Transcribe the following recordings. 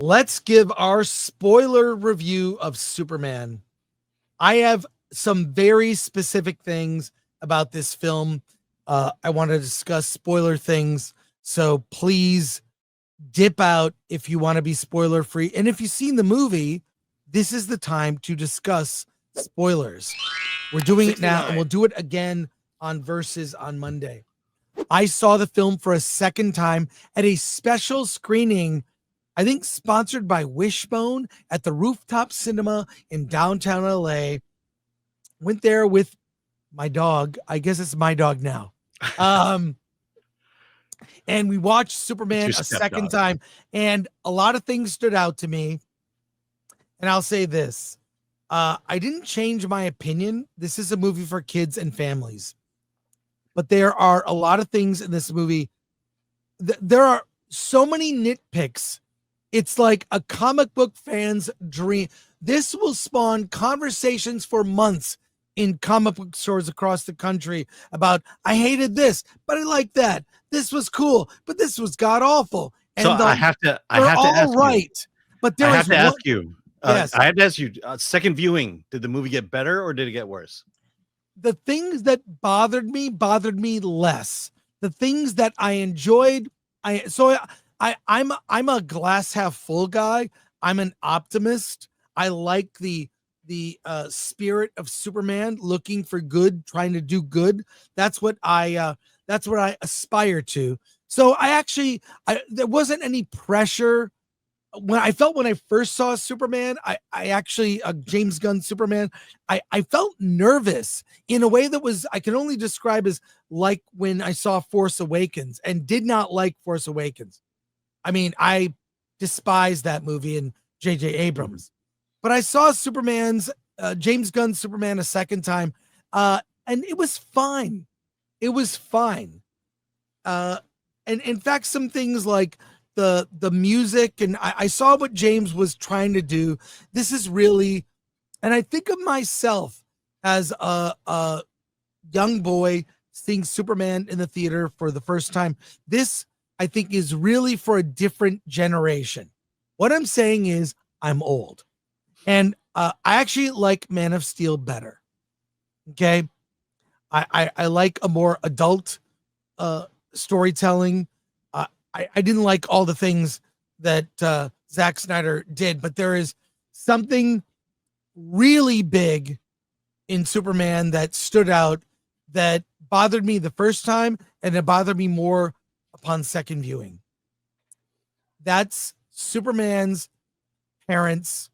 Let's give our spoiler review of Superman. I have some very specific things about this film. I want to discuss spoiler things. So please dip out if you want to be spoiler free. And if you've seen the movie, this is the time to discuss spoilers. We're doing 69. It now, and we'll do it again on Versus on Monday. I saw the film for a second time at a special screening, I think sponsored by Wishbone at the Rooftop Cinema in downtown LA. Went there with my dog. I guess it's my dog now. And we watched Superman a second time, and a lot of things stood out to me. And I'll say this. I didn't change my opinion. This is a movie for kids and families. But there are a lot of things in this movie. There are so many nitpicks. It's like a comic book fan's dream. This will spawn conversations for months in comic book stores across the country about, I hated this, but I like that. This was cool, but this was god awful. And so I have to ask right. You. But there I have to ask you. Yes. I have to ask you. Second viewing, did the movie get better or did it get worse? The things that bothered me less. The things that I enjoyed, I'm a glass half full guy. I'm an optimist. I like the spirit of Superman, looking for good, trying to do good. That's what I aspire to. So there wasn't any pressure. When I first saw Superman, I actually James Gunn Superman, I felt nervous in a way that was, I can only describe as like when I saw Force Awakens and did not like Force Awakens. I mean, I despise that movie and J.J. Abrams, but I saw James Gunn Superman a second time, and it was fine. It was fine. And in fact, some things like the music, and I saw what James was trying to do. This is really, and I think of myself as a young boy seeing Superman in the theater for the first time. This, I think, is really for a different generation. What I'm saying is I'm old, and I actually like Man of Steel better. Okay. I like a more adult storytelling. I didn't like all the things that Zack Snyder did, but there is something really big in Superman that stood out, that bothered me the first time, and it bothered me more upon second viewing. That's Superman's parents,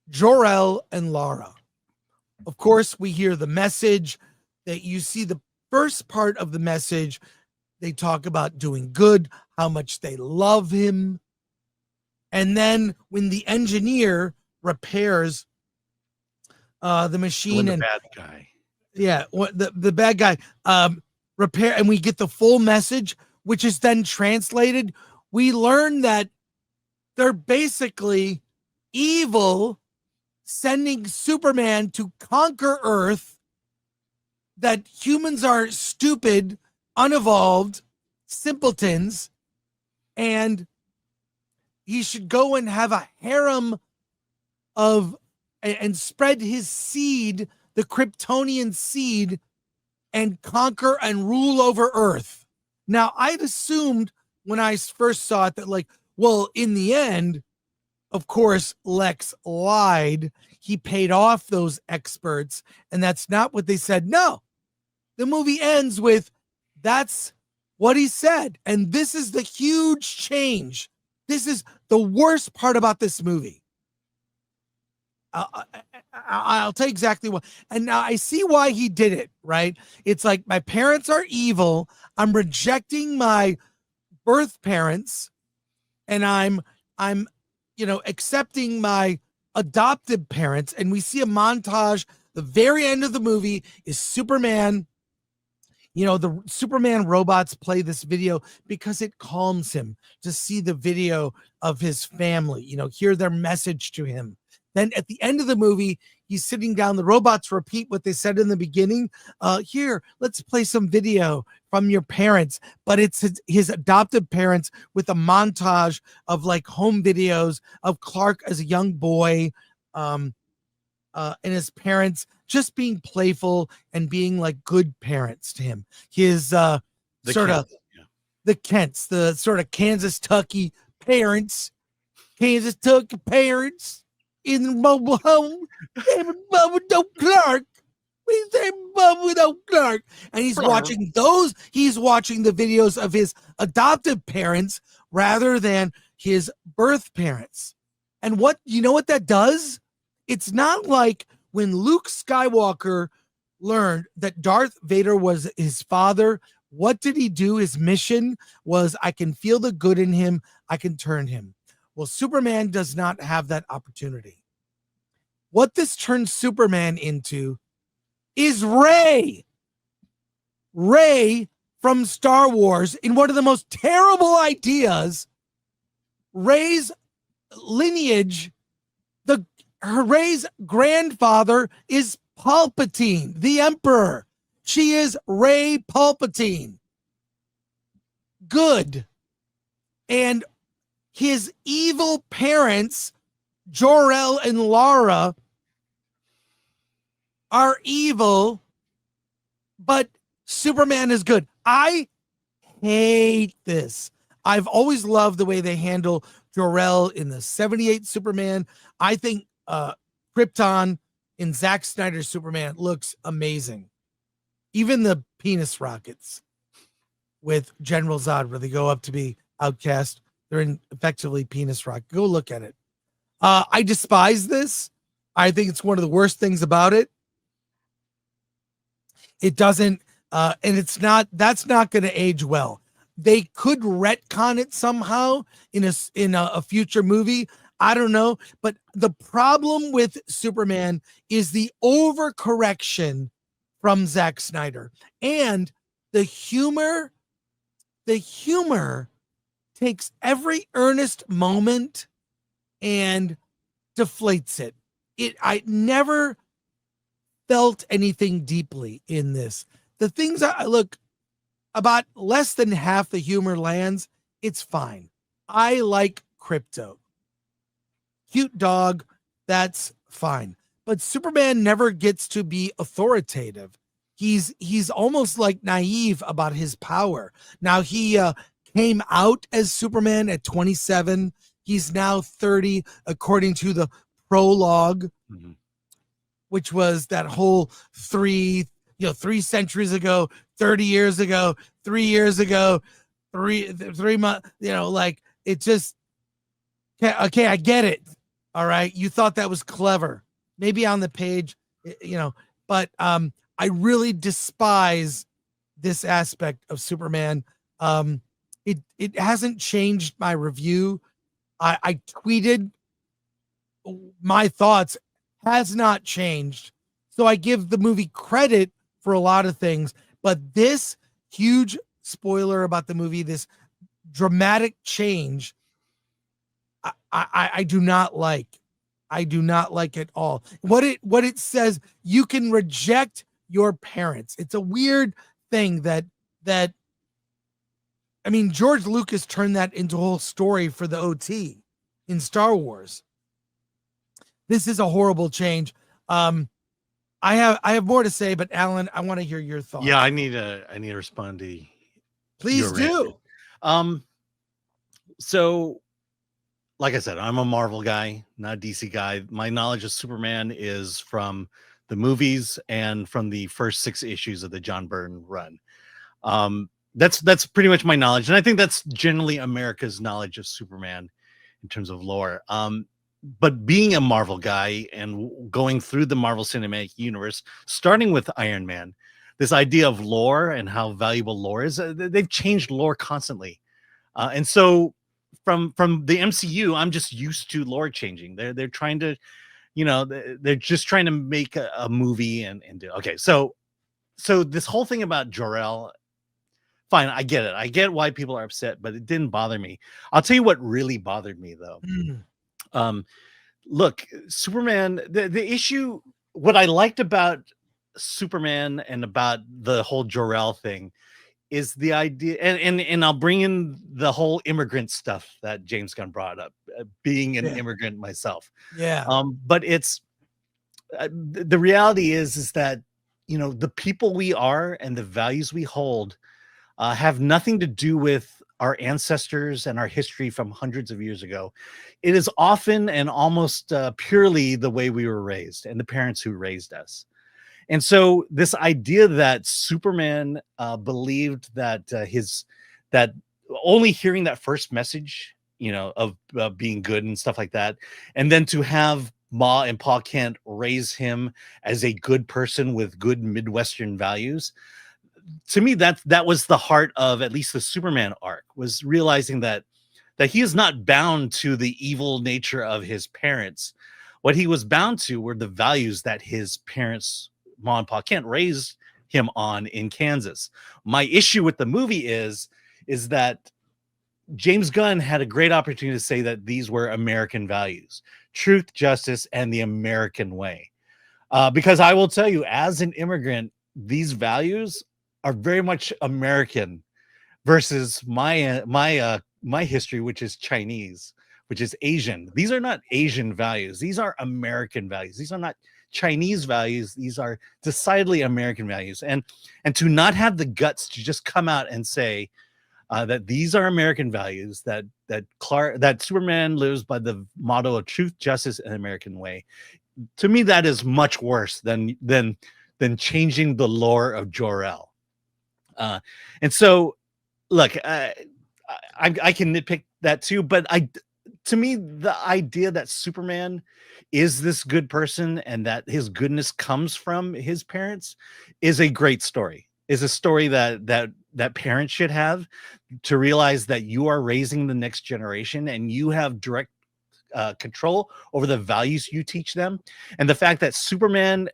Jor-El and Lara. Of course, we hear the message that you see. The first part of the message, they talk about doing good, how much they love him. And then when the engineer repairs the machine, and bad guy. Yeah, the bad guy repair, and we get the full message, which is then translated. We learn that they're basically evil, sending Superman to conquer Earth, that humans are stupid, unevolved simpletons, and he should go and have a harem and spread his seed, the Kryptonian seed, and conquer and rule over Earth. Now, I'd assumed when I first saw it that, like, well, in the end, of course, Lex lied. He paid off those experts, and that's not what they said. No, the movie ends with, that's what he said. And this is the huge change. This is the worst part about this movie. I'll tell you exactly what. And now I see why he did it, right? It's like, my parents are evil. I'm rejecting my birth parents, and I'm accepting my adopted parents. And we see a montage. The very end of the movie is Superman. The Superman robots play this video because it calms him to see the video of his family, hear their message to him. Then at the end of the movie, he's sitting down. The robots repeat what they said in the beginning. Here, let's play some video from your parents, but it's his adoptive parents with a montage of like home videos of Clark as a young boy, and his parents just being playful and being like good parents to him. His sort of the Kents, the sort of Kansas Tucky parents, Kansas Tucky parents in the mobile home. Bubba no Clark. We say Bubba no Clark. And he's watching the videos of his adoptive parents rather than his birth parents. And what you know what that does? It's not like when Luke Skywalker learned that Darth Vader was his father. What did he do? His mission was, I can feel the good in him. I can turn him. Well, Superman does not have that opportunity. What this turns Superman into is Rey. Rey from Star Wars, in one of the most terrible ideas. Rey's lineage, Rey's grandfather is Palpatine, the Emperor. She is Rey Palpatine. Good. And his evil parents, Jor-El and Lara, are evil, but Superman is good. I hate this. I've always loved the way they handle Jor-El in the 78 Superman. I think Krypton in Zack Snyder's Superman looks amazing. Even the penis rockets with General Zod, where they go up to be outcast, they're in effectively penis rock. Go look at it. I despise this. I think it's one of the worst things about it. It doesn't, and it's not, that's not going to age well. They could retcon it somehow in a future movie. I don't know. But the problem with Superman is the overcorrection from Zack Snyder, and the humor takes every earnest moment and deflates it. I never felt anything deeply in this. The things I look, about less than half the humor lands. It's fine. I like Crypto. Cute dog. That's fine. But Superman never gets to be authoritative. He's almost like naive about his power. Now he came out as Superman at 27. He's now 30, according to the prologue, which was that whole 3 centuries ago, 30 years ago, 3 years ago, 3 months, like it just, okay, I get it. All right. You thought that was clever. Maybe on the page, but I really despise this aspect of Superman. It hasn't changed my review. I tweeted my thoughts, has not changed. So I give the movie credit for a lot of things, but this huge spoiler about the movie, this dramatic change, I do not like. I do not like at all. What it says, you can reject your parents. It's a weird thing that I mean, George Lucas turned that into a whole story for the OT in Star Wars. This is a horrible change. I have more to say, but Alan, I want to hear your thoughts. Yeah, I need to respond to. Please do. So, like I said, I'm a Marvel guy, not a DC guy. My knowledge of Superman is from the movies and from the first 6 issues of the John Byrne run. That's pretty much my knowledge, and I think that's generally America's knowledge of Superman in terms of lore. But being a Marvel guy and going through the Marvel Cinematic Universe, starting with Iron Man, this idea of lore and how valuable lore is, they've changed lore constantly. And so from the MCU, I'm just used to lore changing. They're trying to, they're just trying to make a movie and do. Okay, so this whole thing about Jor-El, fine, I get it. I get why people are upset, but it didn't bother me. I'll tell you what really bothered me, though. Look, Superman, the issue, what I liked about Superman and about the whole Jor-El thing is the idea, and I'll bring in the whole immigrant stuff that James Gunn brought up, being an Yeah. immigrant myself. Yeah. But it's the reality is that the people we are and the values we hold have nothing to do with our ancestors and our history from hundreds of years ago. It is often and almost purely the way we were raised and the parents who raised us. And so this idea that Superman believed that that only hearing that first message, of being good and stuff like that, and then to have Ma and Pa Kent raise him as a good person with good Midwestern values, to me that was the heart of at least the Superman arc, was realizing that he is not bound to the evil nature of his parents. What he was bound to were the values that his parents, Ma and Pa Kent, raised him on in Kansas. My issue with the movie is that James Gunn had a great opportunity to say that these were American values: truth, justice, and the American way. Because I will tell you, as an immigrant, these values are very much American versus my history, which is Chinese, which is Asian. These are not Asian values. These are American values. These are not Chinese values. These are decidedly American values. And to not have the guts to just come out and say that these are American values, that Superman lives by the motto of truth, justice, and American way. To me, that is much worse than changing the lore of Jor-El. And so, look, I can nitpick that too, but to me, the idea that Superman is this good person and that his goodness comes from his parents is a great story. Is a story that parents should have, to realize that you are raising the next generation and you have direct control over the values you teach them. And the fact that Superman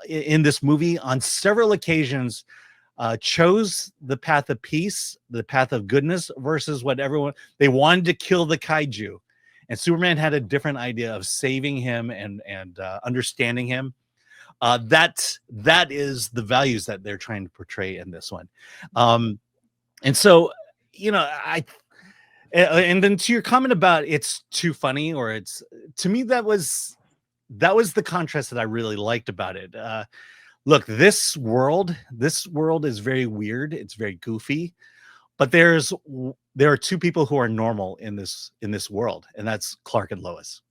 in this movie on several occasions chose the path of peace, the path of goodness, versus what they wanted to kill the kaiju, and Superman had a different idea of saving him and understanding him. That is the values that they're trying to portray in this one. And so, and then to your comment about it's too funny, or to me, that was the contrast that I really liked about it. Look, this world is very weird. It's very goofy, but there are two people who are normal in this world, and that's Clark and Lois.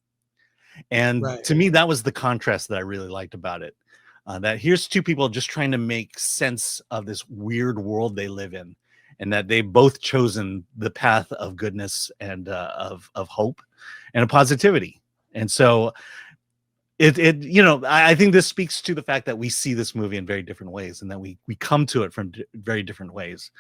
And Right. to me, that was the contrast that I really liked about it. That here's two people just trying to make sense of this weird world they live in, and that they've both chosen the path of goodness and of hope and of positivity. And so I think this speaks to the fact that we see this movie in very different ways, and that we come to it from very different ways.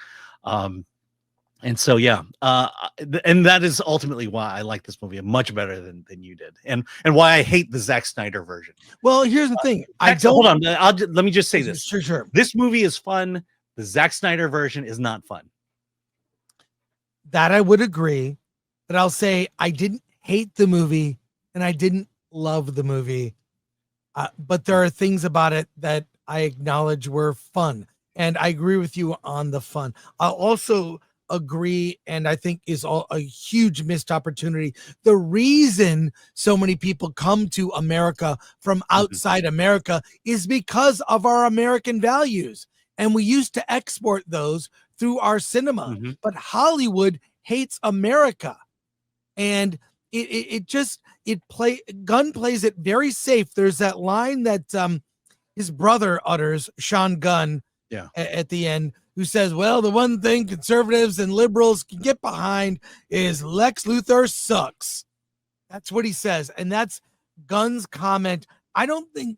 And so, yeah, and that is ultimately why I like this movie much better than you did, and why I hate the Zack Snyder version. Well, here's the thing. Hold on. Let me just say this. Sure. This movie is fun. The Zack Snyder version is not fun. That I would agree, but I'll say I didn't hate the movie and I didn't love the movie. But there are things about it that I acknowledge were fun, and I agree with you on the fun. I'll also agree, and I think is a huge missed opportunity. The reason so many people come to America from outside America is because of our American values, and we used to export those through our cinema. But Hollywood hates America, and Gunn plays it very safe. There's that line that his brother utters, Sean Gunn, at the end, who says, well, the one thing conservatives and liberals can get behind is Lex Luthor sucks. That's what he says. And that's Gunn's comment. I don't think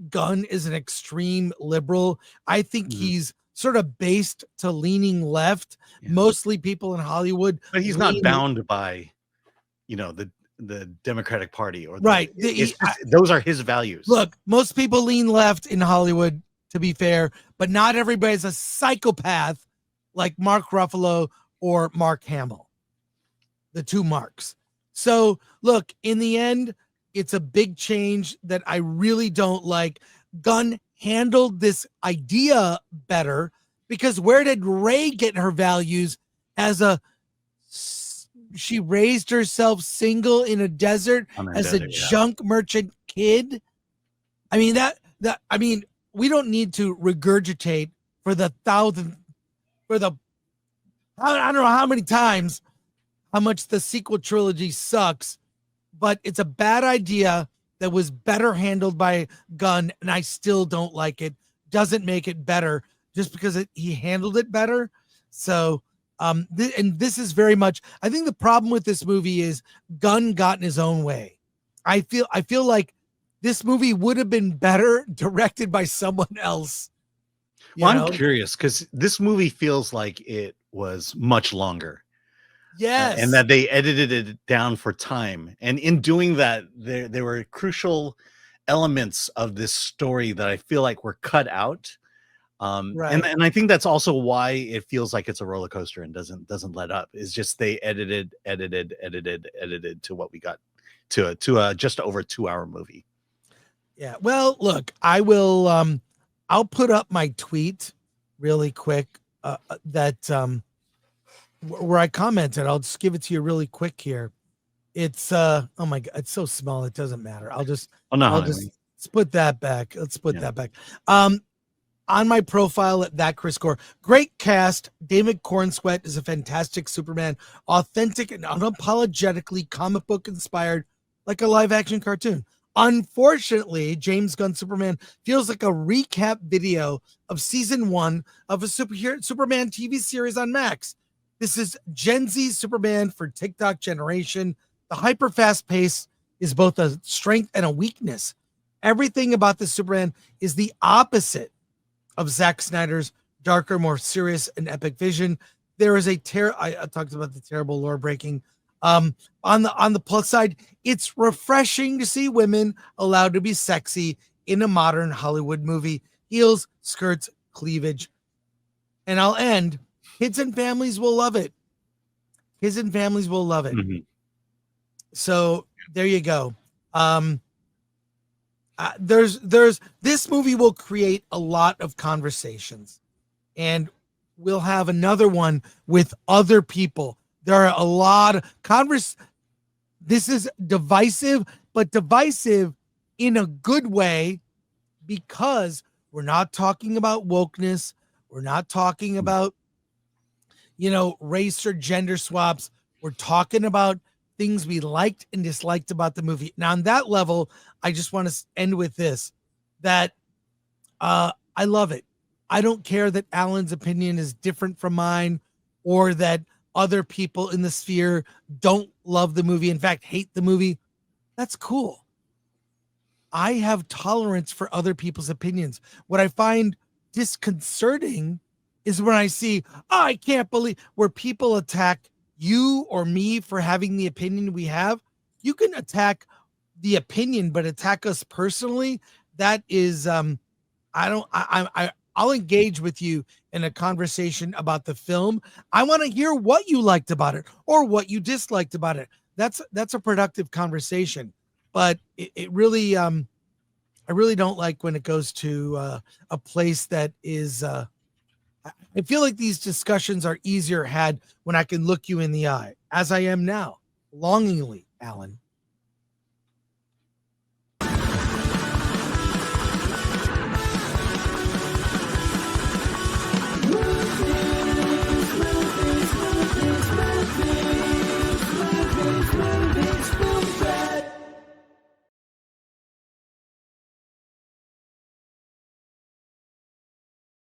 Gunn is an extreme liberal. I think he's sort of based to leaning left. Mostly people in Hollywood. But he's not bound by, the Democratic Party or right. Those are his values. Look, most people lean left in Hollywood, to be fair, but not everybody's a psychopath like Mark Ruffalo or Mark Hamill, the two Marks. So look, in the end, it's a big change that I really don't like. Gunn handled this idea better, Because where did Ray get her values as she raised herself single in a desert On a as a desert, yeah. junk merchant kid? I mean, we don't need to regurgitate for the thousandth, for the, I don't know how many times, how much the sequel trilogy sucks, but it's a bad idea that was better handled by Gunn, and I still don't like it. Doesn't make it better just because he handled it better. So, and this is very much, I think the problem with this movie is Gunn got in his own way. I feel like this movie would have been better directed by someone else. Well, I'm curious because this movie feels like it was much longer. Yes. And that they edited it down for time. And in doing that, there were crucial elements of this story that I feel like were cut out. Right. And I think that's also why it feels like it's a roller coaster and doesn't let up. It's just they edited to what we got to a just over 2-hour movie. Yeah. Well, look, I will I'll put up my tweet really quick that where I commented. I'll just give it to you really quick here. It's oh my god, it's so small it doesn't matter. I'll just let's put that back. Let's put that back. On my profile at that Chris Gore. Great cast. David Cornsweet is a fantastic Superman, authentic and unapologetically comic book inspired, like a live action cartoon. Unfortunately, James Gunn Superman feels like a recap video of season 1 of a Superman TV series on Max. This is Gen Z Superman for TikTok generation. The hyper fast pace is both a strength and a weakness. Everything about the Superman is the opposite of Zack Snyder's darker, more serious and epic vision. There is I talked about the terrible lore breaking. On the plus side, it's refreshing to see women allowed to be sexy in a modern Hollywood movie. Heels, skirts, cleavage. And I'll end. Kids and families will love it. Kids and families will love it. Mm-hmm. So there you go. There's this movie will create a lot of conversations, and we'll have another one with other people. There are a lot of this is divisive, but divisive in a good way, because we're not talking about wokeness. We're not talking about, race or gender swaps. We're talking about things we liked and disliked about the movie. Now, on that level, I just want to end with this, that I love it. I don't care that Alan's opinion is different from mine, or that other people in the sphere don't love the movie, in fact, hate the movie. That's cool. I have tolerance for other people's opinions. What I find disconcerting is when I see, I can't believe, where people attack you or me for having the opinion we have. You can attack the opinion, but attack us personally. That is, I'll engage with you in a conversation about the film. I want to hear what you liked about it or what you disliked about it. That's a productive conversation. But it really, I really don't like when it goes to a place that is. I feel like these discussions are easier had when I can look you in the eye, as I am now, longingly, Alan.